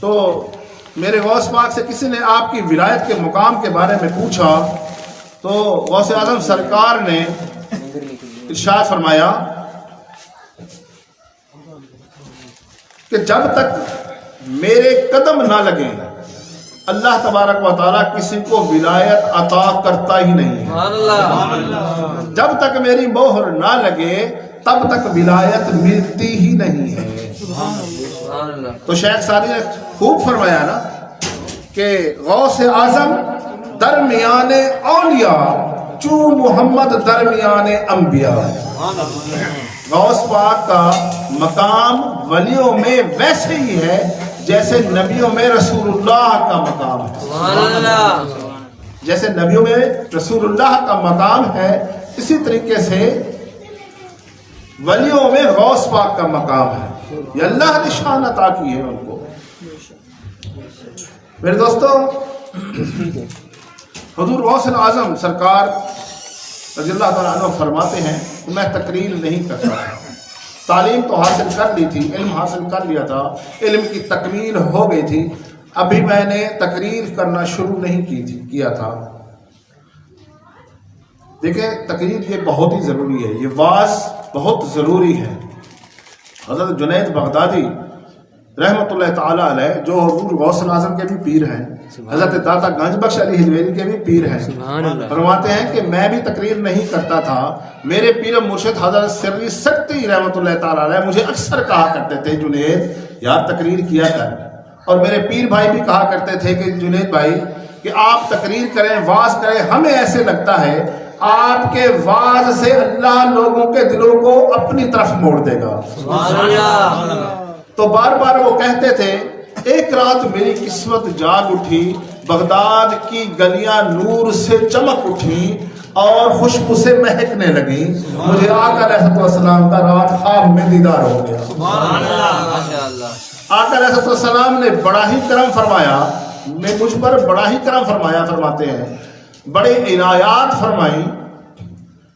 تو میرے غوث پاک سے کسی نے آپ کی ولایت کے مقام کے بارے میں پوچھا تو غوث اعظم سرکار نے ارشاد فرمایا کہ جب تک میرے قدم نہ لگیں اللہ تبارک و تعالیٰ کسی کو ولایت عطا کرتا ہی نہیں ہے. جب تک میری مہر نہ لگے تب تک ولایت ملتی ہی نہیں ہے. تو شیخ سعدی نے خوب فرمایا نا کہ غوث اعظم درمیان اولیاء چو محمد درمیان انبیاء. غوث پاک کا مقام ولیوں میں ویسے ہی ہے جیسے نبیوں میں رسول اللہ کا مقام ہے. جیسے نبیوں میں رسول اللہ کا مقام ہے اسی طریقے سے ولیوں میں غوث پاک کا مقام ہے. یہ اللہ نے شان عطا کی ہے ان کو. میرے دوستو حضور غوث اعظم سرکار رضی اللہ تعالیٰ عنہ فرماتے ہیں کہ میں تقریر نہیں کرتا. تعلیم تو حاصل کر لی تھی, علم حاصل کر لیا تھا, علم کی تکمیل ہو گئی تھی, ابھی میں نے تقریر کرنا شروع نہیں کیا تھا. دیکھیں تقریر یہ بہت ہی ضروری ہے, یہ واعظ بہت ضروری ہے. حضرت جنید بغدادی رحمۃ اللہ تعالیٰ علیہ جو حضور غوث اعظم کے بھی پیر ہیں, حضرت داتا گنج بخش علی حجویری کے بھی پیر ہیں, فرماتے ہیں کہ میں بھی تقریر نہیں کرتا تھا. میرے پیر مرشد حضرت سری سکتی رحمۃ اللہ تعالیٰ علیہ مجھے اکثر کہا کرتے تھے جنید یار تقریر کیا کر. اور میرے پیر بھائی بھی کہا کرتے تھے کہ جنید بھائی کہ آپ تقریر کریں, واعظ کریں, ہمیں ایسے لگتا ہے آپ کے واعظ سے اللہ لوگوں کے دلوں کو اپنی طرف موڑ دے گا. تو بار بار وہ کہتے تھے ایک رات میری قسمت جاگ اٹھی, بغداد کی گلیاں نور سے چمک اٹھی اور خوشبو سے مہکنے لگی, مجھے آقا علیہ السلام کا رات خواب میں دیدار ہو گیا. آقا علیہ السلام نے بڑا ہی کرم فرمایا, مجھ پر بڑا ہی کرم فرمایا, فرماتے ہیں بڑے عنایات فرمائی.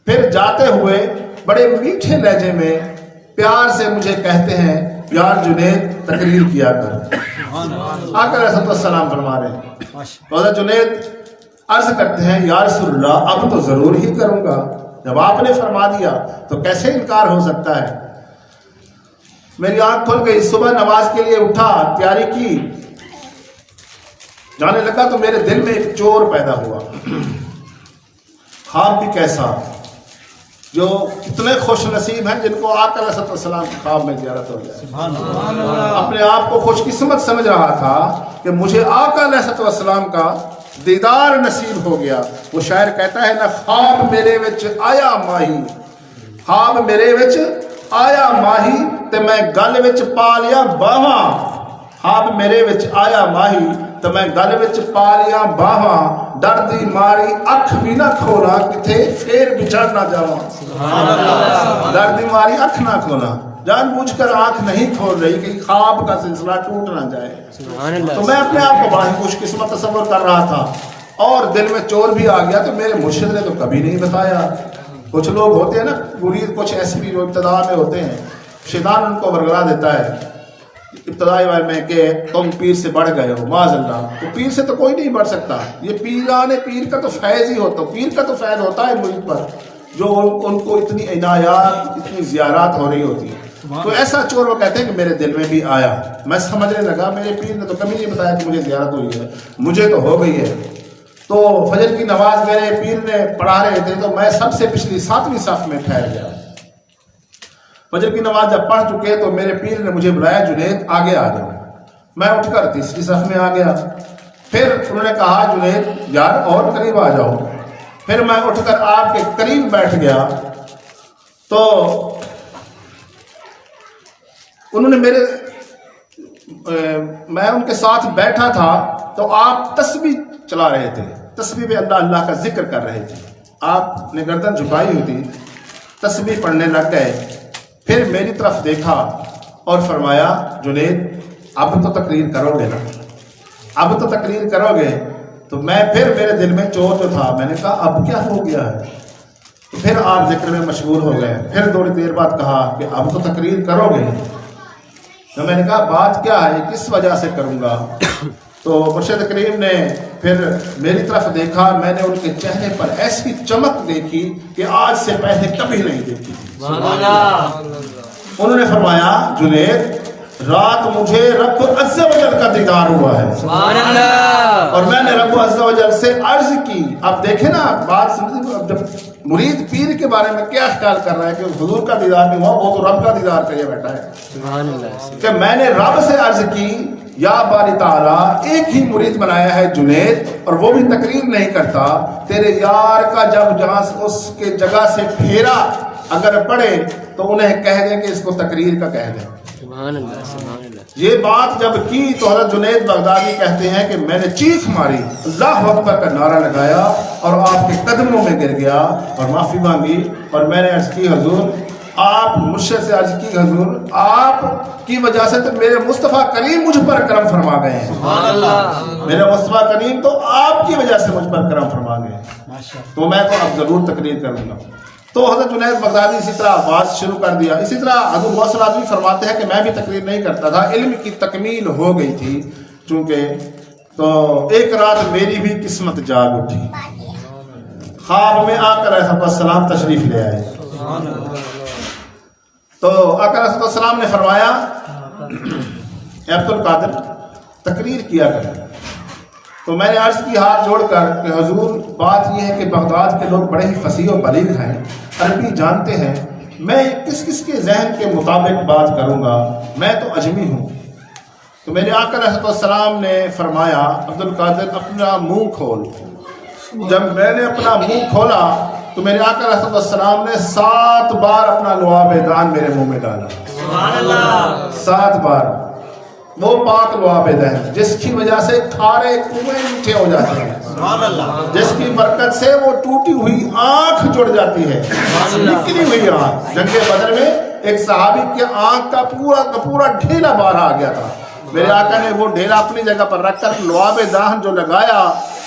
پھر جاتے ہوئے بڑے میٹھے لہجے میں پیار سے مجھے کہتے ہیں یار جنید تقریر کیا کر. آقا علیہ السلام فرما رہے ہیں حضرت جنید عرض کرتے ہیں یا رسول اللہ اب تو ضرور ہی کروں گا, جب آپ نے فرما دیا تو کیسے انکار ہو سکتا ہے. میری آنکھ کھل گئی, صبح نماز کے لیے اٹھا, تیاری کی, جانے لگا تو میرے دل میں ایک چور پیدا ہوا. خواب بھی کیسا, جو کتنے خوش نصیب ہیں جن کو آقا علیہ السلام کے خواب میں زیارت ہو جائے. اپنے آپ کو خوش قسمت سمجھ رہا تھا کہ مجھے آقا علیہ السلام کا دیدار نصیب ہو گیا. وہ شاعر کہتا ہے نا خواب میرے وچ آیا ماہی, خواب میرے وچ آیا ماہی تے میں گل وچ پا لیا باواں. خواب میرے وچ آیا ماہی تو میں گل وچ پا لیا باواں, ڈر دی ماری اکھ بھی نہ کھولا کتے پھر بچڑ نہ جاواں. ڈر دی ماری اکھ نہ کھولا, جان بوجھ کر آنکھ نہیں کھول رہی کہ خواب کا سلسلہ ٹوٹ نہ جائے. تو میں اپنے آپ کو بڑا ہی خوش قسمت تصور کر رہا تھا اور دل میں چور بھی آ گیا. تو میرے مرشد نے تو کبھی نہیں بتایا. کچھ لوگ ہوتے ہیں نا مرید, کچھ ایسے بھی ابتدا میں ہوتے ہیں, شیطان ان کو ورگلا دیتا ہے ابتدائی بار میں کہ تم پیر سے بڑھ گئے ہو. معاذ اللہ, تو پیر سے تو کوئی نہیں بڑھ سکتا. یہ پیر کا تو فیض ہی ہوتا, پیر کا تو فیض ہوتا ہے مرید پر, جو ان کو اتنی عنایات اتنی زیارات ہو رہی ہوتی ہے. تو ایسا چور وہ کہتے ہیں کہ میرے دل میں بھی آیا, میں سمجھنے لگا میرے پیر نے تو کبھی نہیں بتایا کہ مجھے زیارت ہوئی ہے, مجھے تو ہو گئی ہے. تو فجر کی نماز میرے پیر نے پڑھا رہے تھے تو میں سب سے پچھلی 7ویں صف میں ٹھہر گیا. فجر کی نماز جب پڑھ چکے تو میرے پیر نے مجھے بلایا جنید آگے آ جاؤ. میں اٹھ کر 3ری صف میں آ گیا. پھر انہوں نے کہا جنید یار اور قریب آ جاؤ. پھر میں اٹھ کر آپ کے قریب بیٹھ گیا. تو انہوں نے میں ان کے ساتھ بیٹھا تھا تو آپ تسبیح چلا رہے تھے, تسبیح میں اللہ اللہ کا ذکر کر رہے تھے. آپ نے گردن جھکائی ہوئی تھی, تسبیح پڑھنے لگ گئے. پھر میری طرف دیکھا اور فرمایا جنید اب تو تقریر کرو گے نا, اب تو تقریر کرو گے. تو میں پھر میرے دل میں چور جو تھا, میں نے کہا اب کیا ہو گیا ہے. تو پھر آپ ذکر میں مشغول ہو گئے. پھر تھوڑی دیر بعد کہا کہ اب تو تقریر کرو گے. تو میں نے کہا بات کیا ہے، کس وجہ سے کروں گا؟ تو مرشد کریم نے پھر میری طرف دیکھا، میں نے ان کے چہرے پر ایسی چمک دیکھی کہ آج سے پہلے کبھی نہیں دیکھی تھی۔ انہوں نے فرمایا جنید رات مجھے رب عز و جل کا دیدار ہوا ہے اور میں نے رب عز و جل سے عرض کی۔ اب دیکھیں نا بات سمجھیں، جب مرید پیر کے بارے میں کیا خیال کر رہا ہے کہ حضور کا دیدار نہیں ہوا، وہ تو رب کا دیدار کر یہ بیٹھا ہے کہ میں نے رب سے عرض کی یا باری تعالیٰ ایک ہی مرید بنایا ہے جنید، اور وہ بھی تقریر نہیں کرتا، تیرے یار کا جب جہاں اس کے جگہ سے پھیرا اگر پڑے تو انہیں کہہ دیں کہ اس کو تقریر کا کہہ دیں۔ یہ بات جب کی تو حضرت جنید بغدادی کہتے ہیں کہ میں نے چیخ ماری، اللہ اکبر کا نعرہ لگایا اور آپ کے قدموں میں گر گیا اور معافی مانگی، اور میں نے عرض کی حضور آپ مرشد سے عرض کی حضور آپ کی وجہ سے تو میرے مصطفیٰ کریم مجھ پر کرم فرما گئے ہیں، میرے مصطفیٰ کریم تو آپ کی وجہ سے مجھ پر کرم فرما گئے ہیں، تو میں تو اب ضرور تقریر کروں گا۔ تو حضرت جنید بغدادی اسی طرح آواز شروع کر دیا۔ اسی طرح حضرت غوث العظمی فرماتے ہیں کہ میں بھی تقریر نہیں کرتا تھا، علم کی تکمیل ہو گئی تھی چونکہ، تو ایک رات میری بھی قسمت جاگ اٹھی، خواب میں آقا علیہ السلام تشریف لے آئے، تو آقا علیہ السلام نے فرمایا اے عبد القادر تقریر کیا کریں۔ تو میں نے عرض کی ہاتھ جوڑ کر کہ حضور بات یہ ہے کہ بغداد کے لوگ بڑے ہی فصیح و بلیغ ہیں، عربی جانتے ہیں، میں کس کے ذہن کے مطابق بات کروں گا، میں تو اجمی ہوں۔ تو میرے آقا علیہ السلام نے فرمایا عبد القادر اپنا منہ کھول۔ جب میں نے اپنا منہ کھولا تو میرے آقا علیہ السلام نے 7 بار اپنا لعاب دان میرے منہ میں ڈالا، 7 بار، وہ پاک لعاب دہن جس کی وجہ سے کھارے کنویں میٹھے ہو جاتے ہیں، جس کی برکت سے وہ ٹوٹی ہوئی آنکھ جڑ جاتی ہے، نکلی ہوئی آنکھ۔ جنگ بدر میں ایک صحابی کے آنکھ کا پورا ڈھیلا باہر آ گیا تھا، میرے آقا نے وہ ڈھیلا اپنی جگہ پر رکھ کر لعاب دہن جو لگایا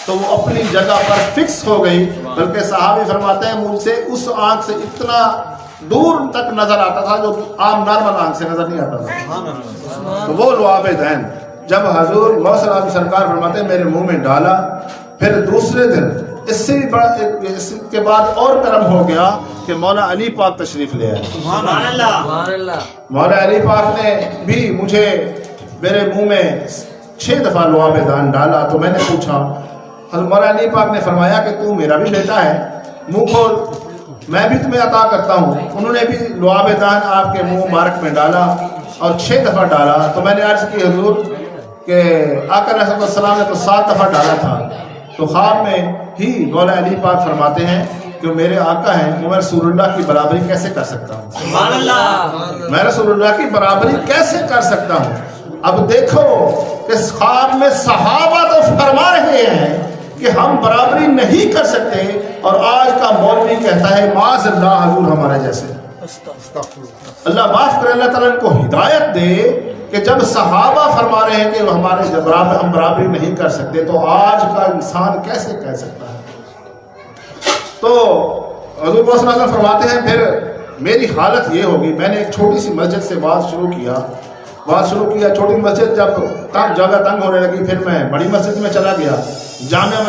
تو وہ اپنی جگہ پر فکس ہو گئی، بلکہ صحابی فرماتے ہیں مجھ سے اس آنکھ سے اتنا دور تک نظر آتا تھا جو عام نارمل آنکھ سے نظر نہیں آتا تھا۔ تو وہ لعاب دہن جب حضور غوث العظم سرکار فرماتے ہیں میرے منہ میں ڈالا، پھر دوسرے دن اس سے بھی بڑا اس کے بعد اور کرم ہو گیا کہ مولا علی پاک تشریف لے آئے۔ مولا علی پاک نے بھی مجھے میرے منہ میں 6 دفعہ لعاب دہن ڈالا، تو میں نے پوچھا، حضرت مولا علی پاک نے فرمایا کہ تو میرا بھی بیٹا ہے، منہ کھول میں بھی تمہیں عطا کرتا ہوں۔ انہوں نے بھی لعاب دہن آپ کے منہ مبارک میں ڈالا اور 6 دفعہ ڈالا۔ تو میں نے عرض کی حضور کہ آقا علیہ السلام نے تو 7 دفعہ ڈالا تھا، تو خواب میں ہی مولا علی پاک فرماتے ہیں کہ میرے آقا ہیں، میں رسول اللہ کی برابری کیسے کر سکتا ہوں، میں رسول اللہ کی برابری کیسے کر سکتا ہوں۔ اب دیکھو کہ خواب میں صحابہ تو فرما رہے ہیں کہ ہم برابری نہیں کر سکتے، اور آج کا مولوی کہتا ہے معاذ اللہ حضور ہمارے جیسے۔ اللہ معاف کرے، اللہ تعالیٰ ان کو ہدایت دے کہ جب صحابہ فرما رہے ہیں کہ ہم برابری نہیں کر سکتے تو آج کا انسان کیسے کہہ سکتا ہے۔ تو حضور صلی اللہ علیہ وسلم فرماتے ہیں پھر میری حالت یہ ہوگی، میں نے ایک چھوٹی سی مسجد سے بات شروع کیا، چھوٹی مسجد جب جگہ تنگ ہونے لگی پھر میں بڑی مسجد میں چلا گیا، جامع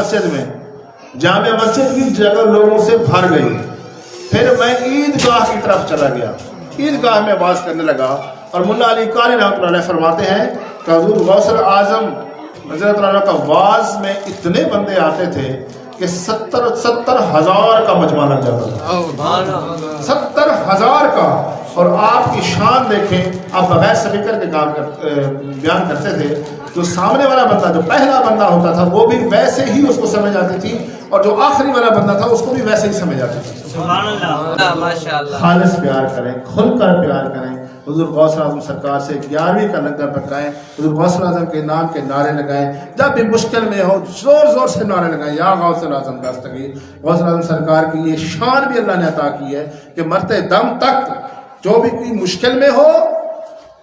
مسجد کی جگہ لوگوں سے بھر گئی، پھر میں عیدگاہ کی طرف چلا گیا، عیدگاہ میں واز کرنے لگا، اور ملا علی قاری رحمۃ اللہ علیہ فرماتے ہیں کہ حضور غوث اعظم رضی اللہ عنہ کا واز میں اتنے بندے آتے تھے کہ 70,000 کا مجمع لگ جاتا تھا، 70,000 کا، اور آپ کی شان دیکھیں، آپ بغیر سپیکر کے کام بیان کرتے تھے، جو سامنے والا بندہ جو پہلا بندہ ہوتا تھا وہ بھی ویسے ہی اس کو سمجھ آتی تھی، اور جو آخری والا بندہ تھا اس کو بھی ویسے ہی سمجھ آتی تھی۔ سبحان اللہ، ماشاءاللہ۔ خالص پیار کریں، کھل کر پیار کریں، حضور غوث اعظم سرکار سے 11ویں کا لنگر پکائیں، حضور غوث اعظم کے نام کے نعرے لگائیں، جب بھی مشکل میں ہو زور سے نعرے لگائیں، یا غوث اعظم دستگیر۔ غوث اعظم سرکار کی یہ شان بھی اللہ نے عطا کی ہے کہ مرتے دم تک جو بھی کوئی مشکل میں ہو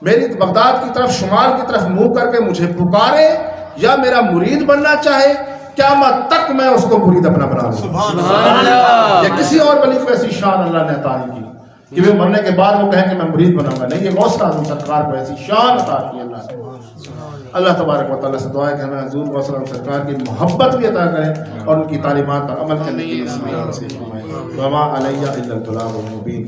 میری بغداد کی طرف، شمال کی طرف منہ کر کے مجھے پکارے، یا میرا مرید بننا چاہے، قیامت تک میں اس کو مرید اپنا بنا لوں۔ سبحان اللہ۔ یا کسی اور ولی کو ایسی شان اللہ نے عطا نہیں کی۔ کہ وہ مرنے کے بعد وہ کہیں کہ میں مرید بناؤں گا، نہیں، یہ غوث اعظم سرکار کو ایسی شان عطا کی اللہ نے۔ اللہ تبارک و تعالیٰ سے دعا ہے کہ ہمیں حضور غوث اعظم سرکار کی محبت بھی عطا کریں اور ان کی تعلیمات پر عمل کرنے کی نصیب فرمائے۔ وما علیہ الا البلاغ المبین۔